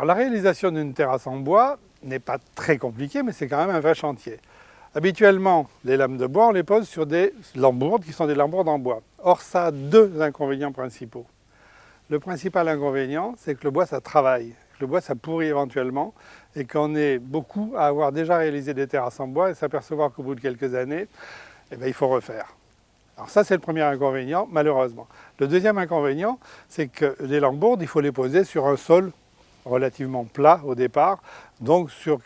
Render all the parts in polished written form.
Alors, la réalisation d'une terrasse en bois n'est pas très compliquée, mais c'est quand même un vrai chantier. Habituellement, les lames de bois, on les pose sur des lambourdes qui sont des lambourdes en bois. Or, ça a deux inconvénients principaux. Le principal inconvénient, c'est que le bois, ça travaille. Le bois, ça pourrit éventuellement et qu'on est beaucoup à avoir déjà réalisé des terrasses en bois et s'apercevoir qu'au bout de quelques années, il faut refaire. Alors ça, c'est le premier inconvénient, malheureusement. Le deuxième inconvénient, c'est que les lambourdes, il faut les poser sur un sol relativement plat au départ, donc sur,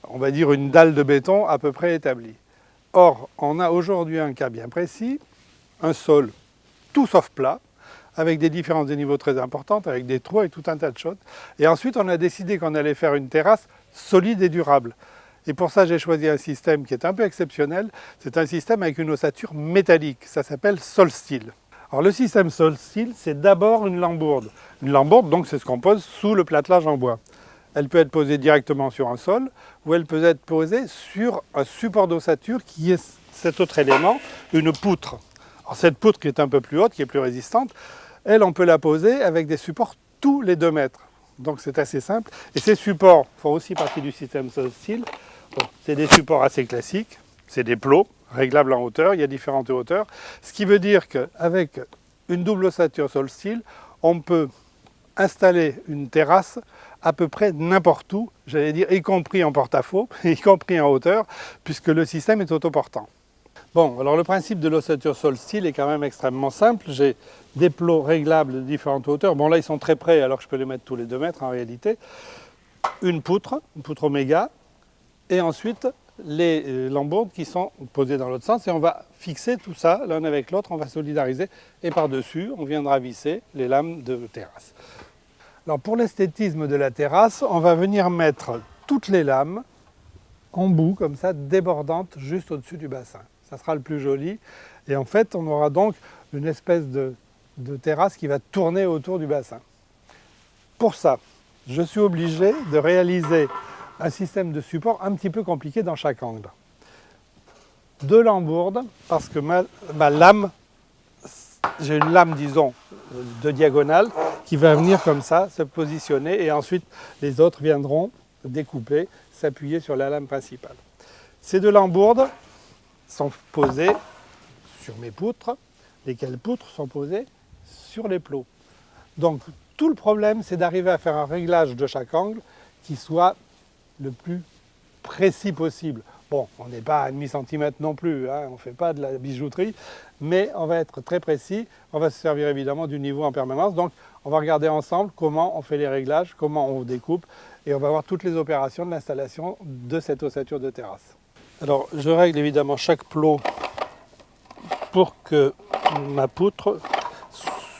on va dire, une dalle de béton à peu près établie. Or, on a aujourd'hui un cas bien précis, un sol tout sauf plat, avec des différences de niveau très importantes, avec des trous et tout un tas de choses. Et ensuite, on a décidé qu'on allait faire une terrasse solide et durable. Et pour ça, j'ai choisi un système qui est un peu exceptionnel. C'est un système avec une ossature métallique. Ça s'appelle Solsteel. Alors le système Solsteel, c'est d'abord une lambourde. Une lambourde, donc, c'est ce qu'on pose sous le platelage en bois. Elle peut être posée directement sur un sol, ou elle peut être posée sur un support d'ossature qui est cet autre élément, une poutre. Alors cette poutre qui est un peu plus haute, qui est plus résistante, elle, on peut la poser avec des supports tous les 2 mètres. Donc c'est assez simple. Et ces supports font aussi partie du système Solsteel. Bon, c'est des supports assez classiques, c'est des plots réglables en hauteur, il y a différentes hauteurs. Ce qui veut dire qu'avec une double ossature Solsteel, on peut installer une terrasse à peu près n'importe où, j'allais dire y compris en porte-à-faux, y compris en hauteur, puisque le système est autoportant. Bon, alors le principe de l'ossature Solsteel est quand même extrêmement simple. J'ai des plots réglables de différentes hauteurs. Bon, là, ils sont très près, alors que je peux les mettre tous les 2 mètres en réalité. Une poutre oméga, et ensuite les lambourdes qui sont posées dans l'autre sens. Et on va fixer tout ça l'un avec l'autre, on va solidariser. Et par-dessus, on viendra visser les lames de terrasse. Alors pour l'esthétisme de la terrasse, on va venir mettre toutes les lames en bout, comme ça, débordantes, juste au-dessus du bassin. Ça sera le plus joli. Et en fait, on aura donc une espèce de terrasse qui va tourner autour du bassin. Pour ça, je suis obligé de réaliser un système de support un petit peu compliqué dans chaque angle. 2 lambourdes, parce que ma lame, j'ai une lame, disons, de diagonale, qui va venir comme ça, se positionner, et ensuite les autres viendront découper, s'appuyer sur la lame principale. Ces 2 lambourdes sont posées sur mes poutres, lesquelles poutres sont posées sur les plots. Donc tout le problème, c'est d'arriver à faire un réglage de chaque angle qui soit le plus précis possible. Bon, on n'est pas à 1/2 cm non plus, hein, on ne fait pas de la bijouterie, mais on va être très précis, on va se servir évidemment du niveau en permanence, donc on va regarder ensemble comment on fait les réglages, comment on découpe, et on va voir toutes les opérations de l'installation de cette ossature de terrasse. Alors, je règle évidemment chaque plot pour que ma poutre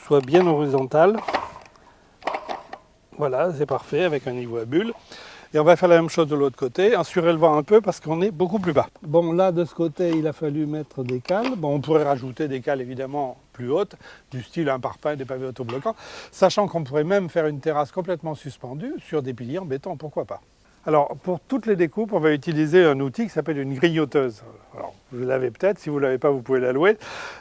soit bien horizontale. Voilà, c'est parfait, avec un niveau à bulle. Et on va faire la même chose de l'autre côté, en surélevant un peu parce qu'on est beaucoup plus bas. Bon, là, de ce côté, il a fallu mettre des cales. Bon, on pourrait rajouter des cales, évidemment, plus hautes, du style un parpaing, des pavés autobloquants, sachant qu'on pourrait même faire une terrasse complètement suspendue sur des piliers en béton, pourquoi pas. Alors, pour toutes les découpes, on va utiliser un outil qui s'appelle une grignoteuse. Alors, vous l'avez peut-être, si vous ne l'avez pas, vous pouvez la louer.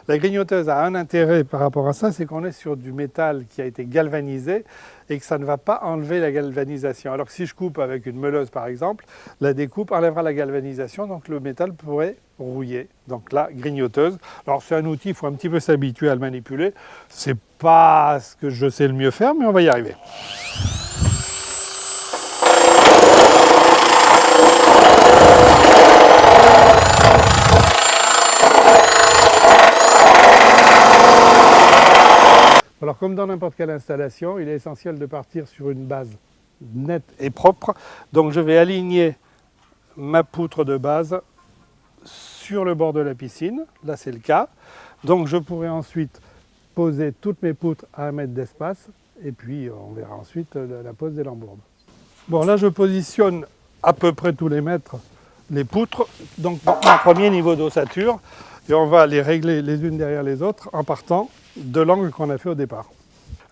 La grignoteuse a un intérêt par rapport à ça, c'est qu'on est sur du métal qui a été galvanisé et que ça ne va pas enlever la galvanisation. Alors que si je coupe avec une meuleuse, par exemple, la découpe enlèvera la galvanisation, donc le métal pourrait rouiller. Donc la grignoteuse. Alors, c'est un outil, il faut un petit peu s'habituer à le manipuler. C'est pas ce que je sais le mieux faire, mais on va y arriver. Alors comme dans n'importe quelle installation, il est essentiel de partir sur une base nette et propre. Donc je vais aligner ma poutre de base sur le bord de la piscine. Là c'est le cas. Donc je pourrai ensuite poser toutes mes poutres à 1 mètre d'espace. Et puis on verra ensuite la pose des lambourdes. Bon là je positionne à peu près tous les mètres les poutres. Donc mon premier niveau d'ossature. Et on va les régler les unes derrière les autres en partant de l'angle qu'on a fait au départ.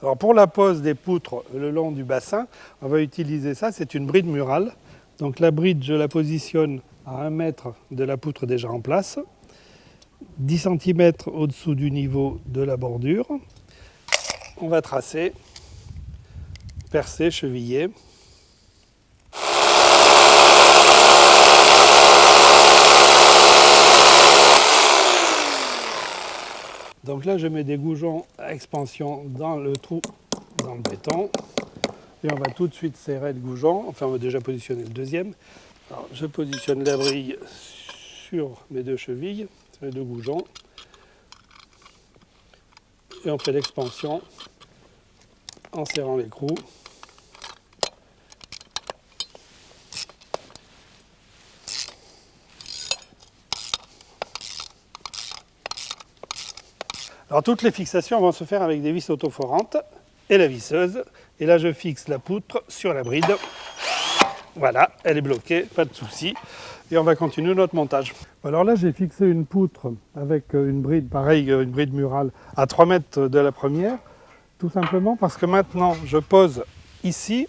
Alors pour la pose des poutres le long du bassin, on va utiliser ça, c'est une bride murale. Donc la bride, je la positionne à 1 mètre de la poutre déjà en place, 10 cm au-dessous du niveau de la bordure. On va tracer, percer, cheviller. Donc là, je mets des goujons à expansion dans le trou, dans le béton. Et on va tout de suite serrer le goujon. Enfin, on va déjà positionner le deuxième. Alors, je positionne la brille sur mes deux chevilles, sur les deux goujons. Et on fait l'expansion en serrant l'écrou. Alors toutes les fixations vont se faire avec des vis autoforantes et la visseuse. Et là je fixe la poutre sur la bride. Voilà, elle est bloquée, pas de souci. Et on va continuer notre montage. Alors là j'ai fixé une poutre avec une bride, pareil, une bride murale à 3 mètres de la première. Tout simplement parce que maintenant je pose ici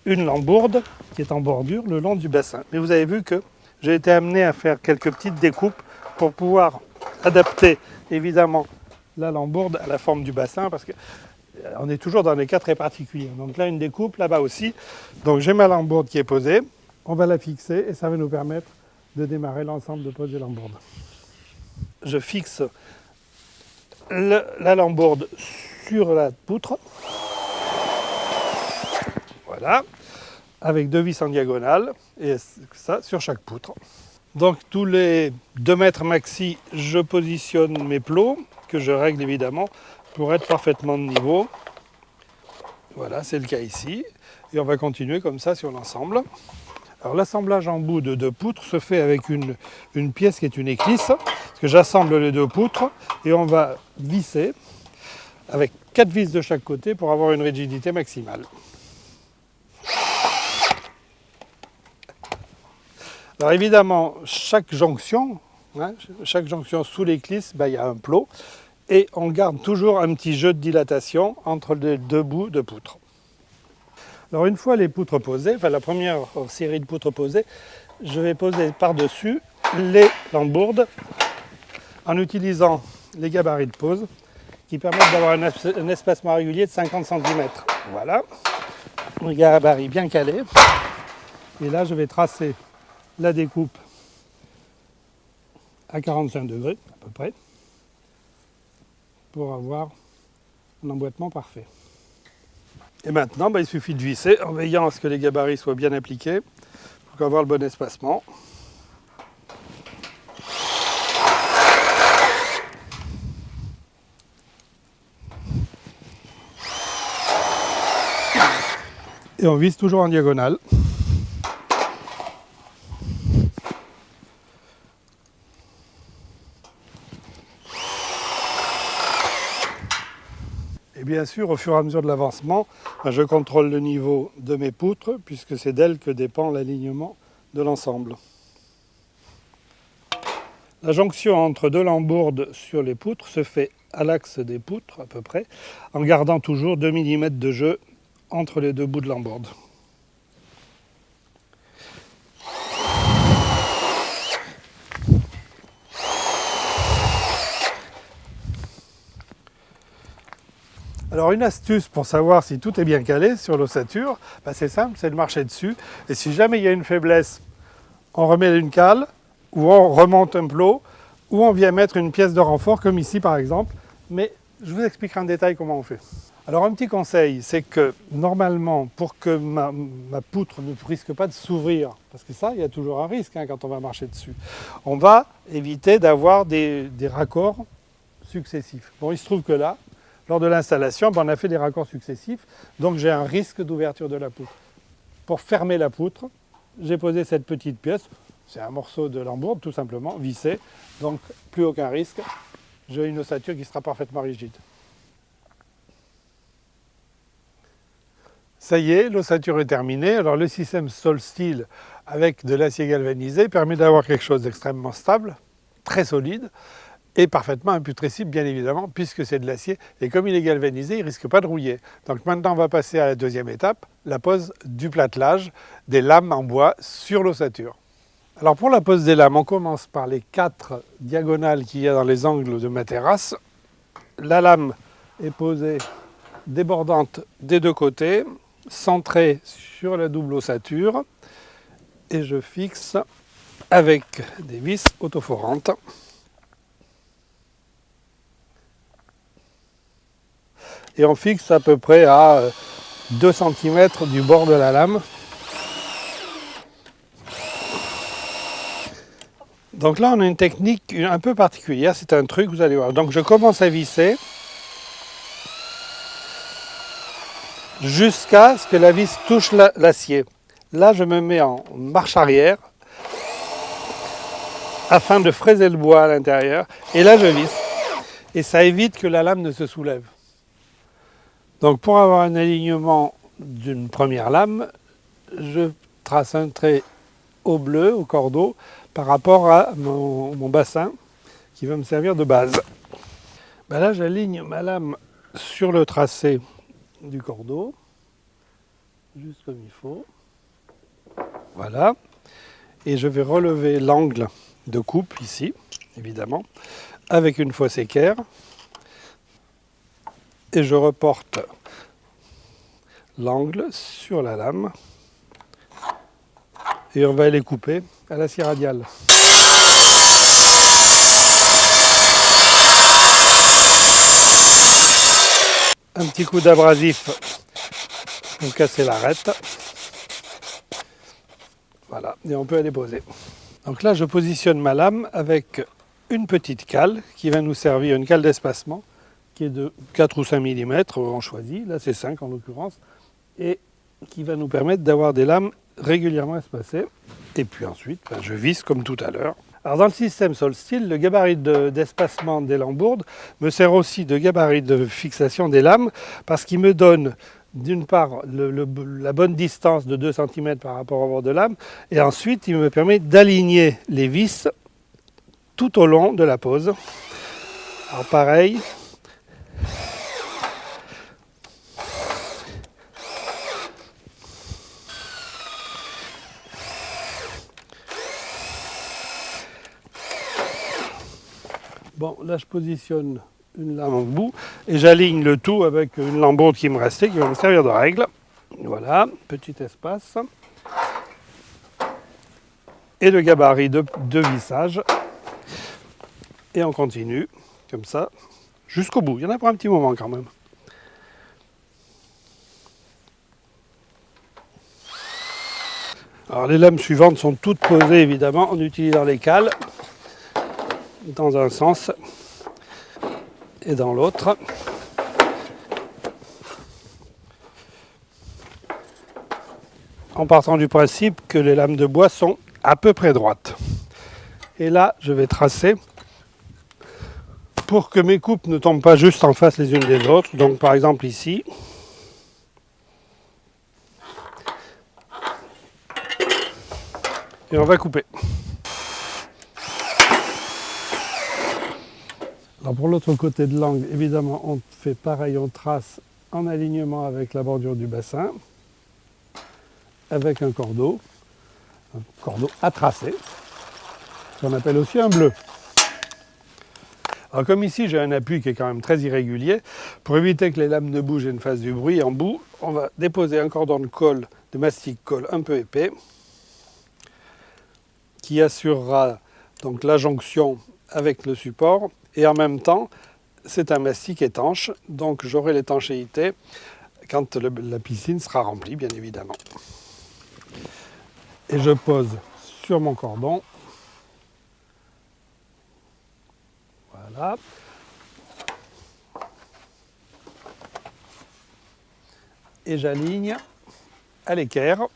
une lambourde qui est en bordure le long du bassin. Mais vous avez vu que j'ai été amené à faire quelques petites découpes pour pouvoir adapter évidemment la lambourde à la forme du bassin parce qu'on est toujours dans des cas très particuliers. Donc là une découpe, là-bas aussi. Donc j'ai ma lambourde qui est posée, on va la fixer et ça va nous permettre de démarrer l'ensemble de pose des lambourdes. Je fixe la lambourde sur la poutre. Voilà, avec 2 vis en diagonale, et ça sur chaque poutre. Donc tous les 2 mètres maxi, je positionne mes plots, que je règle évidemment, pour être parfaitement de niveau. Voilà, c'est le cas ici. Et on va continuer comme ça sur l'ensemble. Alors l'assemblage en bout de 2 poutres se fait avec une pièce qui est une éclisse, parce que j'assemble les 2 poutres, et on va visser avec 4 vis de chaque côté pour avoir une rigidité maximale. Alors évidemment, chaque jonction sous l'éclisse, il y a un plot et on garde toujours un petit jeu de dilatation entre les 2 bouts de poutre. Alors une fois les poutres posées, la première série de poutres posées, je vais poser par-dessus les lambourdes en utilisant les gabarits de pose qui permettent d'avoir un espacement régulier de 50 cm. Voilà, un gabarit bien calé. Et là, je vais tracer la découpe à 45 degrés à peu près pour avoir un emboîtement parfait. Et maintenant, il suffit de visser en veillant à ce que les gabarits soient bien appliqués pour avoir le bon espacement. Et on vise toujours en diagonale. Et bien sûr, au fur et à mesure de l'avancement, je contrôle le niveau de mes poutres, puisque c'est d'elles que dépend l'alignement de l'ensemble. La jonction entre 2 lambourdes sur les poutres se fait à l'axe des poutres, à peu près, en gardant toujours 2 mm de jeu entre les 2 bouts de lambourde. Alors une astuce pour savoir si tout est bien calé sur l'ossature, c'est simple, c'est de marcher dessus. Et si jamais il y a une faiblesse, on remet une cale, ou on remonte un plot, ou on vient mettre une pièce de renfort, comme ici par exemple. Mais je vous expliquerai en détail comment on fait. Alors un petit conseil, c'est que normalement, pour que ma poutre ne risque pas de s'ouvrir, parce que ça, il y a toujours un risque quand on va marcher dessus, on va éviter d'avoir des raccords successifs. Bon, il se trouve que là, lors de l'installation, on a fait des raccords successifs, donc j'ai un risque d'ouverture de la poutre. Pour fermer la poutre, j'ai posé cette petite pièce, c'est un morceau de lambourde tout simplement, vissé, donc plus aucun risque, j'ai une ossature qui sera parfaitement rigide. Ça y est, l'ossature est terminée. Alors le système Solsteel avec de l'acier galvanisé permet d'avoir quelque chose d'extrêmement stable, très solide, et parfaitement imputrescible bien évidemment, puisque c'est de l'acier, et comme il est galvanisé, il ne risque pas de rouiller. Donc maintenant on va passer à la deuxième étape, la pose du platelage des lames en bois sur l'ossature. Alors pour la pose des lames, on commence par les 4 diagonales qu'il y a dans les angles de ma terrasse. La lame est posée débordante des 2 côtés, centrée sur la double ossature, et je fixe avec des vis autoforantes. et on fixe à peu près à 2 cm du bord de la lame. Donc là, on a une technique un peu particulière, c'est un truc, vous allez voir. Donc je commence à visser jusqu'à ce que la vis touche l'acier. Là, je me mets en marche arrière afin de fraiser le bois à l'intérieur. Et là, je visse. Et ça évite que la lame ne se soulève. Donc pour avoir un alignement d'une première lame, je trace un trait au bleu, au cordeau, par rapport à mon bassin qui va me servir de base. Ben là, j'aligne ma lame sur le tracé du cordeau, juste comme il faut. Voilà. Et je vais relever l'angle de coupe ici, évidemment, avec une fausse équerre. Et je reporte l'angle sur la lame. Et on va les couper à la scie radiale. Un petit coup d'abrasif pour casser l'arête. Voilà, et on peut aller poser. Donc là, je positionne ma lame avec une petite cale qui va nous servir, une cale d'espacement qui est de 4 ou 5 mm, on choisit, là c'est 5 en l'occurrence, et qui va nous permettre d'avoir des lames régulièrement espacées. Et puis ensuite, je visse comme tout à l'heure. Alors dans le système Solsteel, le gabarit d'espacement des lambourdes me sert aussi de gabarit de fixation des lames parce qu'il me donne d'une part la bonne distance de 2 cm par rapport au bord de lame et ensuite il me permet d'aligner les vis tout au long de la pose. Alors pareil. Bon, là je positionne une lame en bout et j'aligne le tout avec une lambourde qui me restait, qui va me servir de règle. Voilà, petit espace. Et le gabarit de vissage. Et on continue, comme ça, jusqu'au bout. Il y en a pour un petit moment quand même. Alors les lames suivantes sont toutes posées évidemment en utilisant les cales dans un sens et dans l'autre. En partant du principe que les lames de bois sont à peu près droites. Et là, je vais tracer pour que mes coupes ne tombent pas juste en face les unes des autres. Donc par exemple ici. Et on va couper. Alors pour l'autre côté de l'angle, évidemment, on fait pareil, on trace en alignement avec la bordure du bassin, avec un cordeau à tracer, qu'on appelle aussi un bleu. Alors comme ici, j'ai un appui qui est quand même très irrégulier, pour éviter que les lames ne bougent et ne fassent du bruit, en bout, on va déposer un cordon de colle, de mastic colle un peu épais, qui assurera donc la jonction avec le support. Et en même temps, c'est un mastic étanche, donc j'aurai l'étanchéité quand la piscine sera remplie, bien évidemment. Et je pose sur mon cordon. Voilà. Et j'aligne à l'équerre.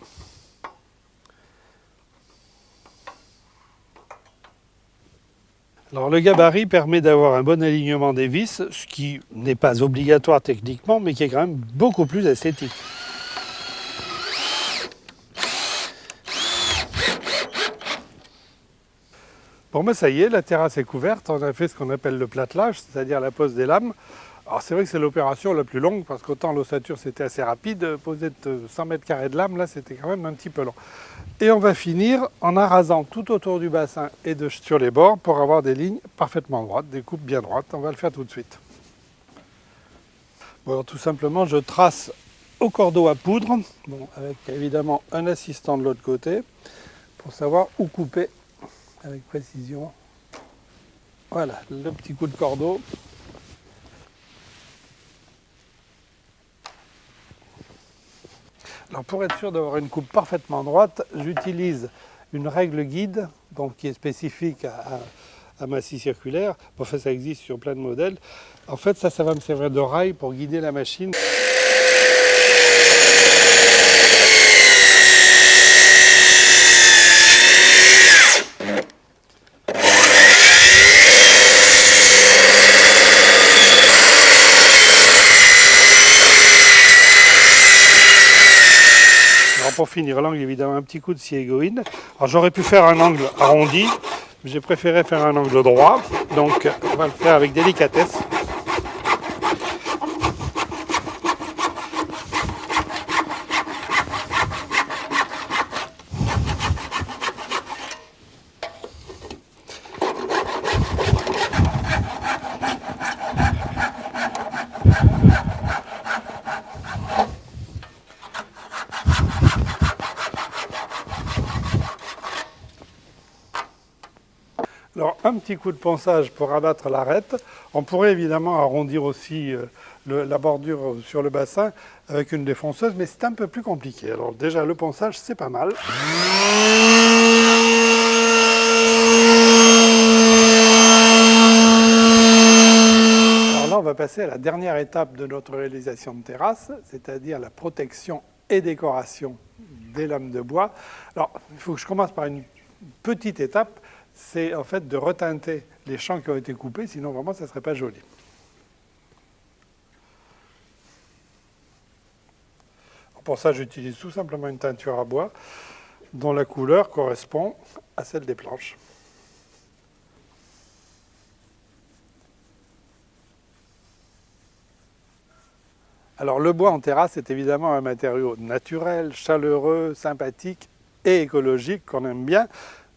Alors le gabarit permet d'avoir un bon alignement des vis, ce qui n'est pas obligatoire techniquement, mais qui est quand même beaucoup plus esthétique. Bon ben ça y est, la terrasse est couverte, on a fait ce qu'on appelle le platelage, c'est-à-dire la pose des lames. Alors c'est vrai que c'est l'opération la plus longue, parce qu'autant l'ossature c'était assez rapide, poser 100 mètres carrés de lames, là c'était quand même un petit peu long. Et on va finir en arasant tout autour du bassin et sur les bords pour avoir des lignes parfaitement droites, des coupes bien droites. On va le faire tout de suite. Bon, alors, tout simplement, je trace au cordeau à poudre, avec évidemment un assistant de l'autre côté, pour savoir où couper avec précision. Voilà, le petit coup de cordeau. Alors pour être sûr d'avoir une coupe parfaitement droite, j'utilise une règle guide donc, qui est spécifique à ma scie circulaire. En fait, ça existe sur plein de modèles. En fait, ça va me servir de rail pour guider la machine. Alors pour finir l'angle, évidemment, un petit coup de scie égoïne. Alors j'aurais pu faire un angle arrondi, mais j'ai préféré faire un angle droit. Donc on va le faire avec délicatesse. Alors un petit coup de ponçage pour abattre l'arête. On pourrait évidemment arrondir aussi la bordure sur le bassin avec une défonceuse, mais c'est un peu plus compliqué. Alors déjà le ponçage c'est pas mal. Alors là on va passer à la dernière étape de notre réalisation de terrasse, c'est-à-dire la protection et décoration des lames de bois. Alors il faut que je commence par une petite étape. C'est en fait de reteinter les champs qui ont été coupés, sinon vraiment ça ne serait pas joli. Pour ça, j'utilise tout simplement une teinture à bois dont la couleur correspond à celle des planches. Alors le bois en terrasse est évidemment un matériau naturel, chaleureux, sympathique et écologique qu'on aime bien.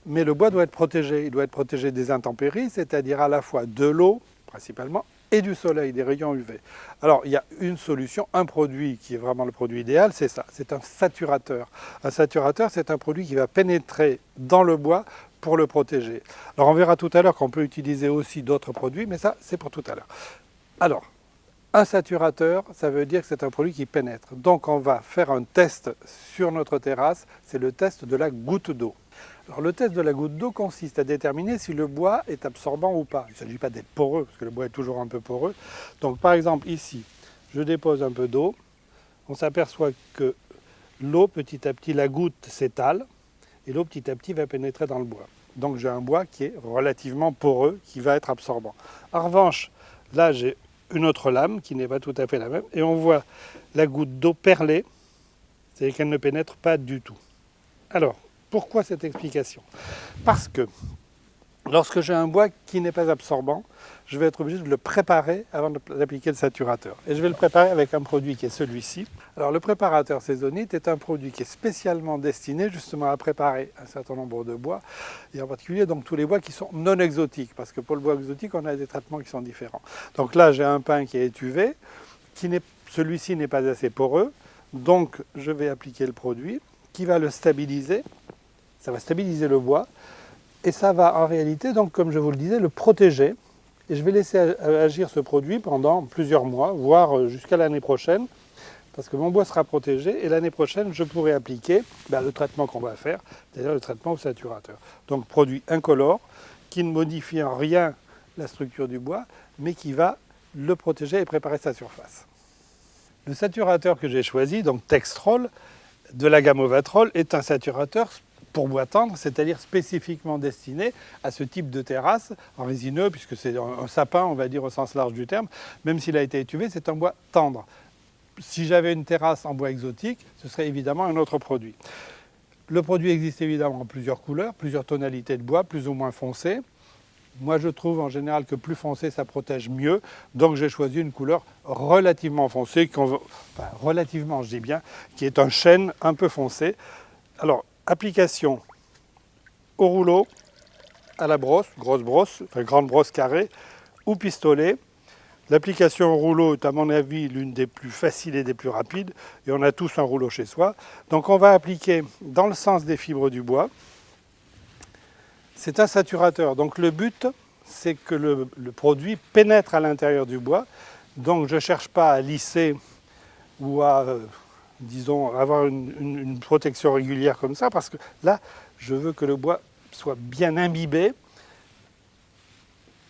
Mais le bois doit être protégé. Il doit être protégé des intempéries, c'est-à-dire à la fois de l'eau, principalement, et du soleil, des rayons UV. Alors, il y a une solution, un produit qui est vraiment le produit idéal, c'est ça, c'est un saturateur. Un saturateur, c'est un produit qui va pénétrer dans le bois pour le protéger. Alors, on verra tout à l'heure qu'on peut utiliser aussi d'autres produits, mais ça, c'est pour tout à l'heure. Alors, un saturateur, ça veut dire que c'est un produit qui pénètre. Donc, on va faire un test sur notre terrasse, c'est le test de la goutte d'eau. Alors, le test de la goutte d'eau consiste à déterminer si le bois est absorbant ou pas. Il ne s'agit pas d'être poreux, parce que le bois est toujours un peu poreux. Donc par exemple ici, je dépose un peu d'eau. On s'aperçoit que l'eau, petit à petit, la goutte s'étale, et l'eau petit à petit va pénétrer dans le bois. Donc j'ai un bois qui est relativement poreux, qui va être absorbant. En revanche, là j'ai une autre lame qui n'est pas tout à fait la même, et on voit la goutte d'eau perlée, c'est-à-dire qu'elle ne pénètre pas du tout. Alors, pourquoi cette explication? Parce que lorsque j'ai un bois qui n'est pas absorbant, je vais être obligé de le préparer avant d'appliquer le saturateur. Et je vais le préparer avec un produit qui est celui-ci. Alors le préparateur saisonnite est un produit qui est spécialement destiné justement à préparer un certain nombre de bois, et en particulier donc tous les bois qui sont non exotiques, parce que pour le bois exotique, on a des traitements qui sont différents. Donc là, j'ai un pin qui est étuvé, celui-ci n'est pas assez poreux, donc je vais appliquer le produit qui va le stabiliser. Ça va stabiliser le bois et ça va en réalité, donc, comme je vous le disais, le protéger. Et je vais laisser agir ce produit pendant plusieurs mois, voire jusqu'à l'année prochaine, parce que mon bois sera protégé et l'année prochaine, je pourrai appliquer le traitement qu'on va faire, c'est-à-dire le traitement au saturateur. Donc produit incolore qui ne modifie en rien la structure du bois, mais qui va le protéger et préparer sa surface. Le saturateur que j'ai choisi, donc Textrol, de la gamme Ovatrol, est un saturateur pour bois tendre, c'est-à-dire spécifiquement destiné à ce type de terrasse en résineux, puisque c'est un sapin, on va dire au sens large du terme, même s'il a été étuvé, c'est un bois tendre. Si j'avais une terrasse en bois exotique, ce serait évidemment un autre produit. Le produit existe évidemment en plusieurs couleurs, plusieurs tonalités de bois, plus ou moins foncées. Moi, je trouve en général que plus foncé, ça protège mieux. Donc, j'ai choisi une couleur relativement foncée, relativement, je dis bien, qui est un chêne un peu foncé. Alors, application au rouleau, à la brosse, grosse brosse, grande brosse carrée, ou pistolet. L'application au rouleau est à mon avis l'une des plus faciles et des plus rapides, et on a tous un rouleau chez soi. Donc on va appliquer dans le sens des fibres du bois. C'est un saturateur, donc le but c'est que le produit pénètre à l'intérieur du bois. Donc je ne cherche pas à lisser ou à disons, avoir une protection régulière comme ça, parce que là, je veux que le bois soit bien imbibé.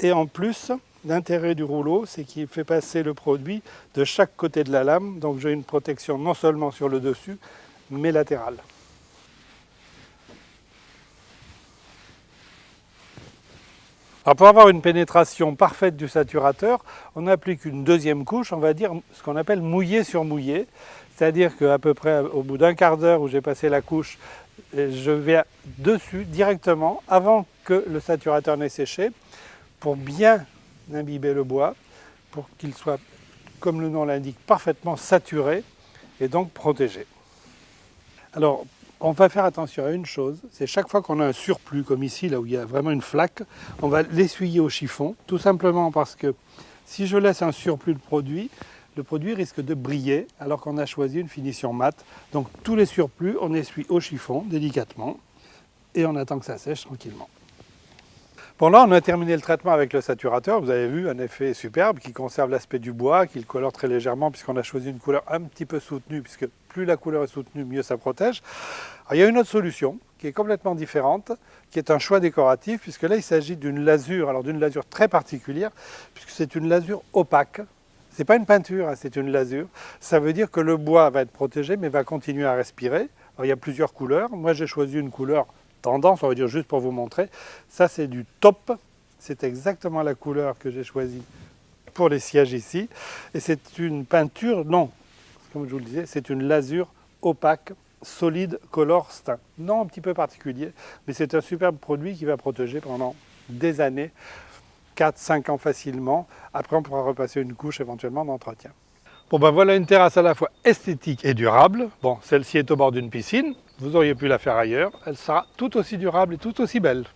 Et en plus, l'intérêt du rouleau, c'est qu'il fait passer le produit de chaque côté de la lame, donc j'ai une protection non seulement sur le dessus, mais latérale. Alors pour avoir une pénétration parfaite du saturateur, on applique une deuxième couche, on va dire ce qu'on appelle mouillé sur mouillé. C'est-à-dire qu'à peu près au bout d'un quart d'heure où j'ai passé la couche, je vais dessus directement avant que le saturateur n'ait séché pour bien imbiber le bois, pour qu'il soit, comme le nom l'indique, parfaitement saturé et donc protégé. Alors, on va faire attention à une chose, c'est chaque fois qu'on a un surplus, comme ici, là où il y a vraiment une flaque, on va l'essuyer au chiffon, tout simplement parce que si je laisse un surplus de produit, le produit risque de briller alors qu'on a choisi une finition mate. Donc tous les surplus, on essuie au chiffon, délicatement, et on attend que ça sèche tranquillement. Bon là, on a terminé le traitement avec le saturateur. Vous avez vu un effet superbe qui conserve l'aspect du bois, qui le colore très légèrement puisqu'on a choisi une couleur un petit peu soutenue, puisque plus la couleur est soutenue, mieux ça protège. Alors, il y a une autre solution qui est complètement différente, qui est un choix décoratif, puisque là, il s'agit d'une lasure, alors d'une lasure très particulière, puisque c'est une lasure opaque. Ce n'est pas une peinture, hein, c'est une lasure. Ça veut dire que le bois va être protégé, mais va continuer à respirer. Alors, il y a plusieurs couleurs. Moi, j'ai choisi une couleur tendance, on va dire juste pour vous montrer. Ça, c'est du taupe. C'est exactement la couleur que j'ai choisie pour les sièges ici. Et c'est une peinture, non, comme je vous le disais, c'est une lasure opaque, solide, color stein. Non, un petit peu particulier, mais c'est un superbe produit qui va protéger pendant des années, 4-5 ans facilement. Après, on pourra repasser une couche éventuellement d'entretien. Bon ben voilà une terrasse à la fois esthétique et durable. Bon, celle-ci est au bord d'une piscine, vous auriez pu la faire ailleurs, elle sera tout aussi durable et tout aussi belle.